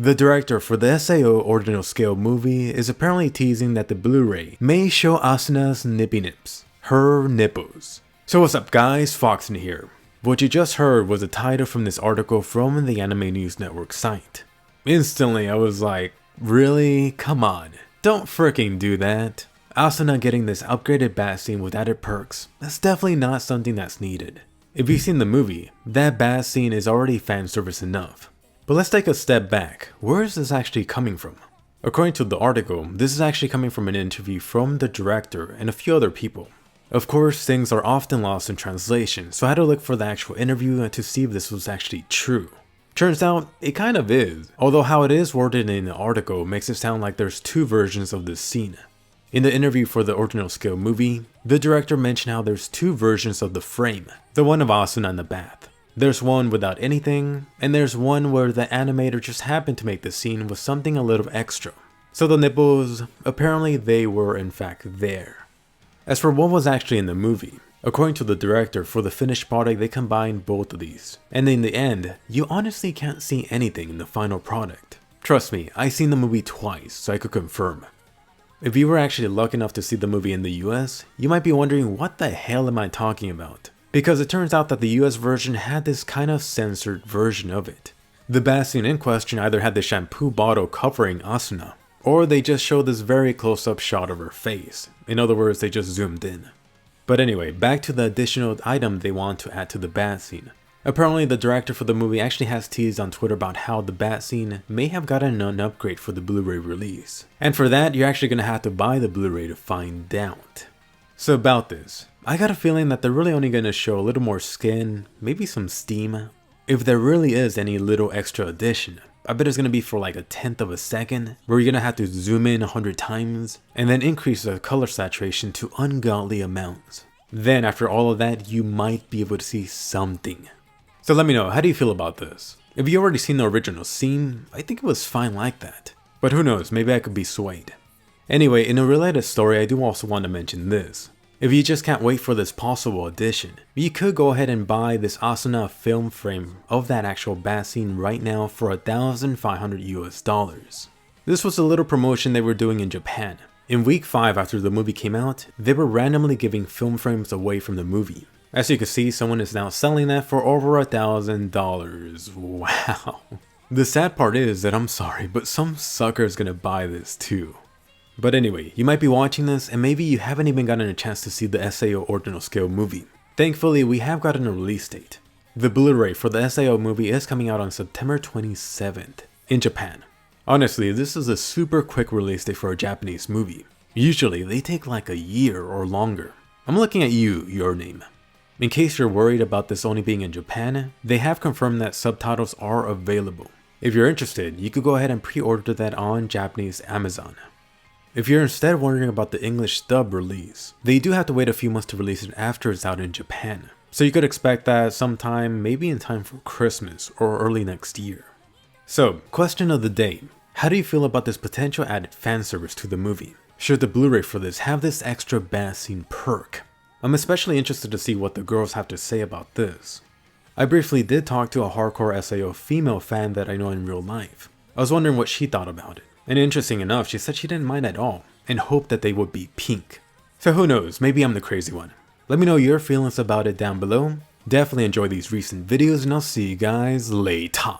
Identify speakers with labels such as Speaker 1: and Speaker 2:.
Speaker 1: The director for the SAO Ordinal Scale movie is apparently teasing that the Blu-ray may show Asuna's nippy nips, her nipples. So what's up guys, Foxen here. What you just heard was a title from this article from the Anime News Network site. Instantly I was like, really? Come on, don't freaking do that. Asuna getting this upgraded bat scene with added perks, that's definitely not something that's needed. If you've seen the movie, that bat scene is already fan service enough. But let's take a step back. Where is this actually coming from? According to the article, this is actually coming from an interview from the director and a few other people. Of course, things are often lost in translation, so I had to look for the actual interview to see if this was actually true. Turns out, it kind of is, although how it is worded in the article makes it sound like there's two versions of this scene. In the interview for the Ordinal Scale movie, the director mentioned how there's two versions of the frame, the one of Asuna in the bath. There's one without anything, and there's one where the animator just happened to make the scene with something a little extra. So the nipples, apparently they were in fact there. As for what was actually in the movie, according to the director, for the finished product they combined both of these, and in the end, you honestly can't see anything in the final product. Trust me, I've seen the movie twice, so I could confirm. If you were actually lucky enough to see the movie in the US, you might be wondering what the hell am I talking about? Because it turns out that the US version had this kind of censored version of it. The bat scene in question either had the shampoo bottle covering Asuna, or they just showed this very close-up shot of her face. In other words, they just zoomed in. But anyway, back to the additional item they want to add to the bat scene. Apparently the director for the movie actually has teased on Twitter about how the bat scene may have gotten an upgrade for the Blu-ray release. And for that, you're actually going to have to buy the Blu-ray to find out. So about this, I got a feeling that they're really only going to show a little more skin, maybe some steam. If there really is any little extra addition, I bet it's going to be for like 1/10 of a second, where you're going to have to zoom in 100 times, and then increase the color saturation to ungodly amounts. Then after all of that, you might be able to see something. So let me know, how do you feel about this? If you already seen the original scene, I think it was fine like that. But who knows, maybe I could be swayed. Anyway, in a related story, I do also want to mention this. If you just can't wait for this possible addition, you could go ahead and buy this Asuna film frame of that actual bat scene right now for $1,500 US. This was a little promotion they were doing in Japan. In week 5 after the movie came out, they were randomly giving film frames away from the movie. As you can see, someone is now selling that for over $1,000. Wow. The sad part is that I'm sorry, but some sucker is gonna buy this too. But anyway, you might be watching this and maybe you haven't even gotten a chance to see the SAO Ordinal Scale movie. Thankfully, we have gotten a release date. The Blu-ray for the SAO movie is coming out on September 27th in Japan. Honestly, this is a super quick release date for a Japanese movie. Usually, they take like a year or longer. I'm looking at you, your name. In case you're worried about this only being in Japan, they have confirmed that subtitles are available. If you're interested, you could go ahead and pre-order that on Japanese Amazon. If you're instead wondering about the English dub release, they do have to wait a few months to release it after it's out in Japan. So you could expect that sometime, maybe in time for Christmas or early next year. So, question of the day. How do you feel about this potential added fan service to the movie? Should the Blu-ray for this have this extra bat scene perk? I'm especially interested to see what the girls have to say about this. I briefly did talk to a hardcore SAO female fan that I know in real life. I was wondering what she thought about it. And interesting enough, she said she didn't mind at all, and hoped that they would be pink. So who knows, maybe I'm the crazy one. Let me know your feelings about it down below. Definitely enjoy these recent videos, and I'll see you guys later.